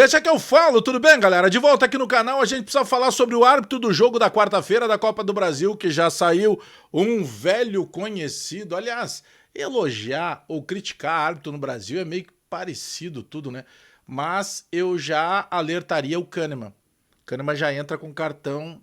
Deixa que eu falo, tudo bem, galera? De volta aqui no canal, a gente precisa falar sobre o árbitro do jogo da quarta-feira da Copa do Brasil, que já saiu um velho conhecido. Aliás, elogiar ou criticar árbitro no Brasil é meio que parecido tudo, né? Mas eu já alertaria o Kahneman. O Kahneman já entra com cartão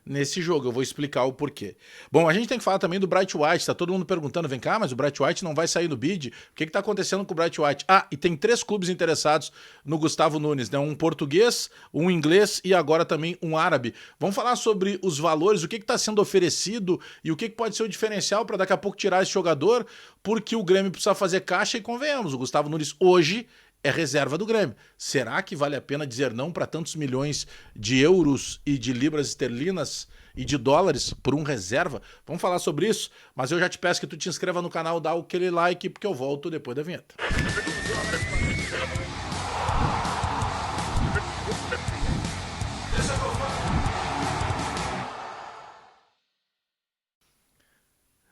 nesse jogo, eu vou explicar o porquê. Bom, a gente tem que falar também do Bright White, tá todo mundo perguntando, vem cá, mas o Bright White não vai sair no bid? O que tá acontecendo com o Bright White? Ah, e tem 3 clubes interessados no Gustavo Nunes, né? Um português, um inglês e agora também um árabe. Vamos falar sobre os valores, o que tá sendo oferecido e o que pode ser o diferencial para daqui a pouco tirar esse jogador, porque o Grêmio precisa fazer caixa e convenhamos, o Gustavo Nunes hoje é reserva do Grêmio. Será que vale a pena dizer não para tantos milhões de euros e de libras esterlinas e de dólares por um reserva? Vamos falar sobre isso, mas eu já te peço que tu te inscreva no canal, dá aquele like, porque eu volto depois da vinheta.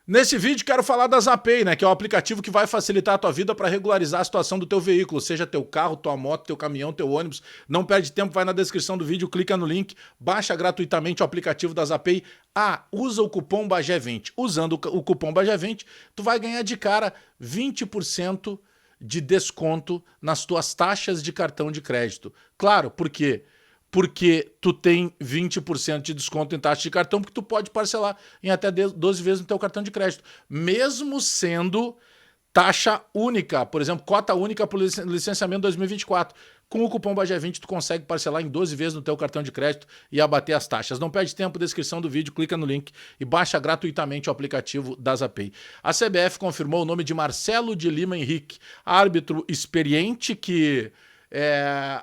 Nesse vídeo quero falar da Zapay, né, que é o aplicativo que vai facilitar a tua vida para regularizar a situação do teu veículo, seja teu carro, tua moto, teu caminhão, teu ônibus. Não perde tempo, vai na descrição do vídeo, clica no link, baixa gratuitamente o aplicativo da Zapay. Ah, usa o cupom BAGÉ20. Usando o cupom BAGÉ20, tu vai ganhar de cara 20% de desconto nas tuas taxas de cartão de crédito. Claro, por quê? Porque tu tem 20% de desconto em taxa de cartão, porque tu pode parcelar em até 12 vezes no teu cartão de crédito, mesmo sendo taxa única, por exemplo, cota única para o licenciamento 2024. Com o cupom BAGÉ20 tu consegue parcelar em 12 vezes no teu cartão de crédito e abater as taxas. Não perde tempo, descrição do vídeo, clica no link e baixa gratuitamente o aplicativo da Zapay. A CBF confirmou o nome de Marcelo de Lima Henrique, árbitro experiente que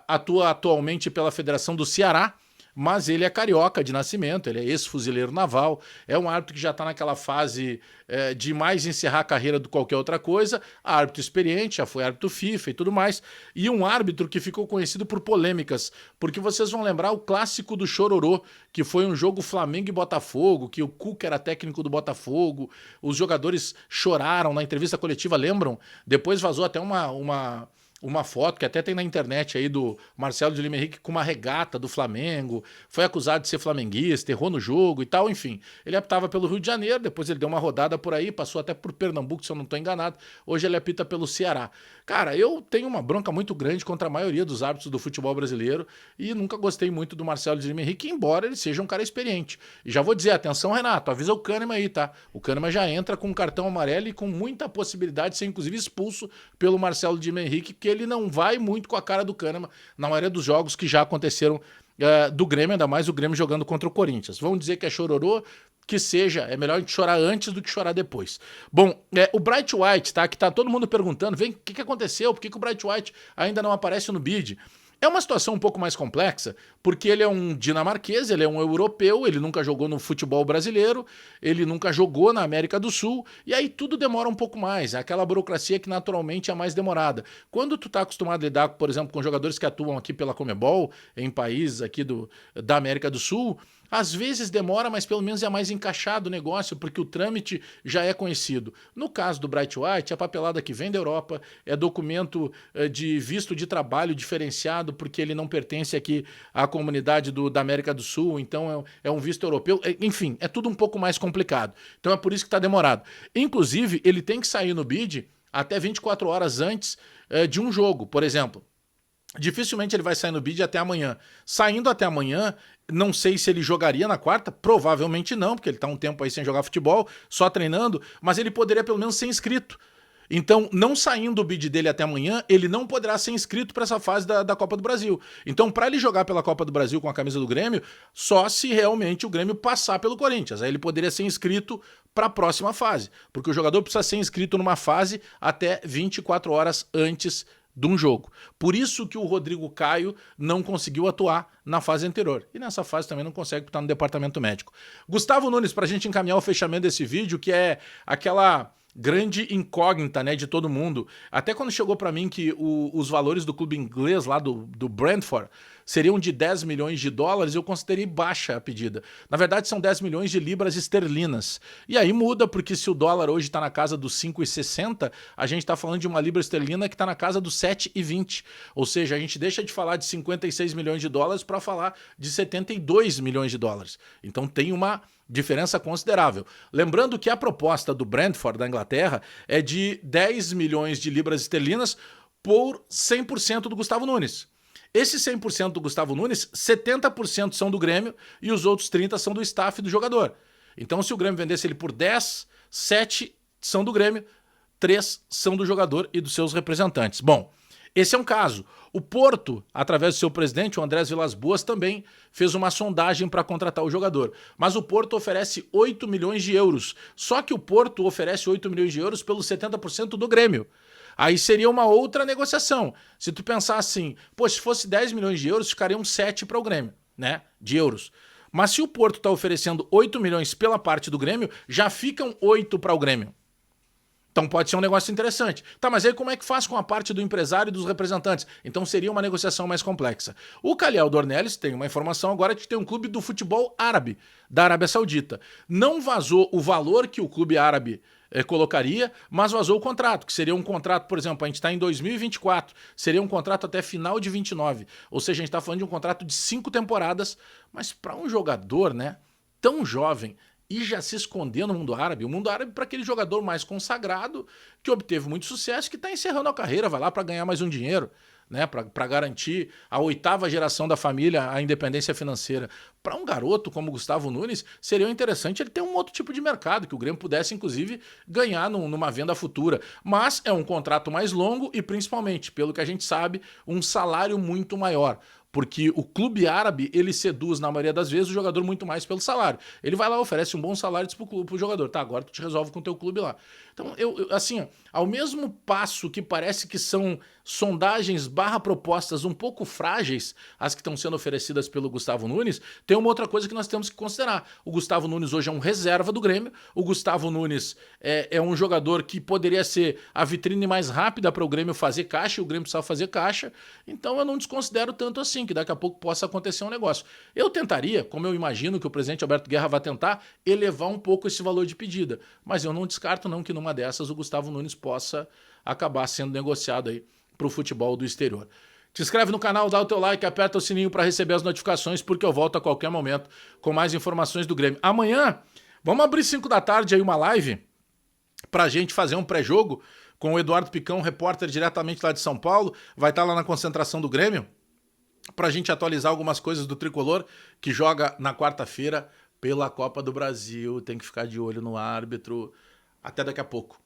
atua atualmente pela Federação do Ceará, mas ele é carioca de nascimento, ele é ex-fuzileiro naval, é um árbitro que já está naquela fase de mais encerrar a carreira do que qualquer outra coisa, árbitro experiente, já foi árbitro FIFA e tudo mais, e um árbitro que ficou conhecido por polêmicas, porque vocês vão lembrar o clássico do Chororô, que foi um jogo Flamengo e Botafogo, que o Cuca era técnico do Botafogo, os jogadores choraram na entrevista coletiva, lembram? Depois vazou até uma foto que até tem na internet aí do Marcelo de Lima Henrique com uma regata do Flamengo, foi acusado de ser flamenguista, errou no jogo e tal, enfim. Ele apitava pelo Rio de Janeiro, depois ele deu uma rodada por aí, passou até por Pernambuco, se eu não estou enganado, hoje ele apita pelo Ceará. Cara, eu tenho uma bronca muito grande contra a maioria dos árbitros do futebol brasileiro e nunca gostei muito do Marcelo de Lima Henrique, embora ele seja um cara experiente. E já vou dizer, atenção Renato, avisa o Kahneman aí, tá? O Kahneman já entra com um cartão amarelo e com muita possibilidade de ser inclusive expulso pelo Marcelo de Lima Henrique, que ele não vai muito com a cara do Kahneman na maioria dos jogos que já aconteceram do Grêmio, ainda mais o Grêmio jogando contra o Corinthians. Vamos dizer que é chororô, que seja, é melhor a gente chorar antes do que chorar depois. Bom, o Bright White, tá? Que tá todo mundo perguntando, vem, o que aconteceu? Por que o Bright White ainda não aparece no bid? É uma situação um pouco mais complexa, porque ele é um dinamarquês, ele é um europeu, ele nunca jogou no futebol brasileiro, ele nunca jogou na América do Sul, e aí tudo demora um pouco mais, é aquela burocracia que naturalmente é mais demorada. Quando tu tá acostumado a lidar, por exemplo, com jogadores que atuam aqui pela Conmebol, em países aqui da América do Sul, às vezes demora, mas pelo menos é mais encaixado o negócio, porque o trâmite já é conhecido. No caso do Bright White, a papelada que vem da Europa é documento de visto de trabalho diferenciado, porque ele não pertence aqui à comunidade da América do Sul, então é um visto europeu. Enfim, é tudo um pouco mais complicado. Então é por isso que está demorado. Inclusive, ele tem que sair no bid até 24 horas antes de um jogo, por exemplo. Dificilmente ele vai sair no bid até amanhã. Saindo até amanhã, não sei se ele jogaria na quarta, provavelmente não, porque ele está um tempo aí sem jogar futebol, só treinando, mas ele poderia pelo menos ser inscrito. Então, não saindo o bid dele até amanhã, ele não poderá ser inscrito para essa fase da Copa do Brasil. Então, para ele jogar pela Copa do Brasil com a camisa do Grêmio, só se realmente o Grêmio passar pelo Corinthians. Aí ele poderia ser inscrito para a próxima fase, porque o jogador precisa ser inscrito numa fase até 24 horas antes de um jogo. Por isso que o Rodrigo Caio não conseguiu atuar na fase anterior. E nessa fase também não consegue estar no departamento médico. Gustavo Nunes, para a gente encaminhar o fechamento desse vídeo, que é aquela grande incógnita, né, de todo mundo. Até quando chegou para mim que os valores do clube inglês lá do Brentford seriam de 10 milhões de dólares, eu considerei baixa a pedida. Na verdade, são 10 milhões de libras esterlinas. E aí muda, porque se o dólar hoje está na casa dos 5,60, a gente está falando de uma libra esterlina que está na casa dos 7,20. Ou seja, a gente deixa de falar de 56 milhões de dólares para falar de 72 milhões de dólares. Então tem uma diferença considerável. Lembrando que a proposta do Brentford, da Inglaterra, é de 10 milhões de libras esterlinas por 100% do Gustavo Nunes. Esse 100% do Gustavo Nunes, 70% são do Grêmio e os outros 30% são do staff do jogador. Então, se o Grêmio vendesse ele por 10, 7 são do Grêmio, 3 são do jogador e dos seus representantes. Bom, esse é um caso. O Porto, através do seu presidente, o Andrés Vilas-Boas, também fez uma sondagem para contratar o jogador. Mas o Porto oferece 8 milhões de euros. Só que o Porto oferece 8 milhões de euros pelos 70% do Grêmio. Aí seria uma outra negociação. Se tu pensar assim, pô, se fosse 10 milhões de euros, ficariam 7 para o Grêmio, né? De euros. Mas se o Porto está oferecendo 8 milhões pela parte do Grêmio, já ficam 8 para o Grêmio. Então pode ser um negócio interessante. Tá, mas aí como é que faz com a parte do empresário e dos representantes? Então seria uma negociação mais complexa. O Calhau Dornelles tem uma informação agora de que tem um clube do futebol árabe, da Arábia Saudita. Não vazou o valor que o clube árabe colocaria, mas vazou o contrato, que seria um contrato, por exemplo, a gente está em 2024, seria um contrato até final de 29. Ou seja, a gente está falando de um contrato de 5 temporadas, mas para um jogador, né, tão jovem, e já se esconder no mundo árabe. O mundo árabe para aquele jogador mais consagrado, que obteve muito sucesso, que está encerrando a carreira, vai lá para ganhar mais um dinheiro, né, para garantir a 8ª geração da família a independência financeira. Para um garoto como o Gustavo Nunes, seria interessante ele ter um outro tipo de mercado, que o Grêmio pudesse, inclusive, ganhar numa venda futura. Mas é um contrato mais longo e, principalmente, pelo que a gente sabe, um salário muito maior. Porque o clube árabe, ele seduz, na maioria das vezes, o jogador muito mais pelo salário. Ele vai lá, oferece um bom salário pro jogador. Tá, agora tu te resolve com o teu clube lá. Então, assim, ao mesmo passo que parece que são sondagens / propostas um pouco frágeis, as que estão sendo oferecidas pelo Gustavo Nunes, tem uma outra coisa que nós temos que considerar. O Gustavo Nunes hoje é um reserva do Grêmio. O Gustavo Nunes é um jogador que poderia ser a vitrine mais rápida para o Grêmio fazer caixa, e o Grêmio precisava fazer caixa. Então eu não desconsidero tanto assim, que daqui a pouco possa acontecer um negócio. Eu tentaria, como eu imagino que o presidente Alberto Guerra vai tentar, elevar um pouco esse valor de pedida. Mas eu não descarto não que numa dessas o Gustavo Nunes possa acabar sendo negociado aí para o futebol do exterior. Te inscreve no canal, dá o teu like, aperta o sininho para receber as notificações, porque eu volto a qualquer momento com mais informações do Grêmio. Amanhã, vamos abrir 5 da tarde aí uma live pra gente fazer um pré-jogo com o Eduardo Picão, repórter diretamente lá de São Paulo. Vai estar lá na concentração do Grêmio pra gente atualizar algumas coisas do Tricolor, que joga na quarta-feira pela Copa do Brasil. Tem que ficar de olho no árbitro. Até daqui a pouco.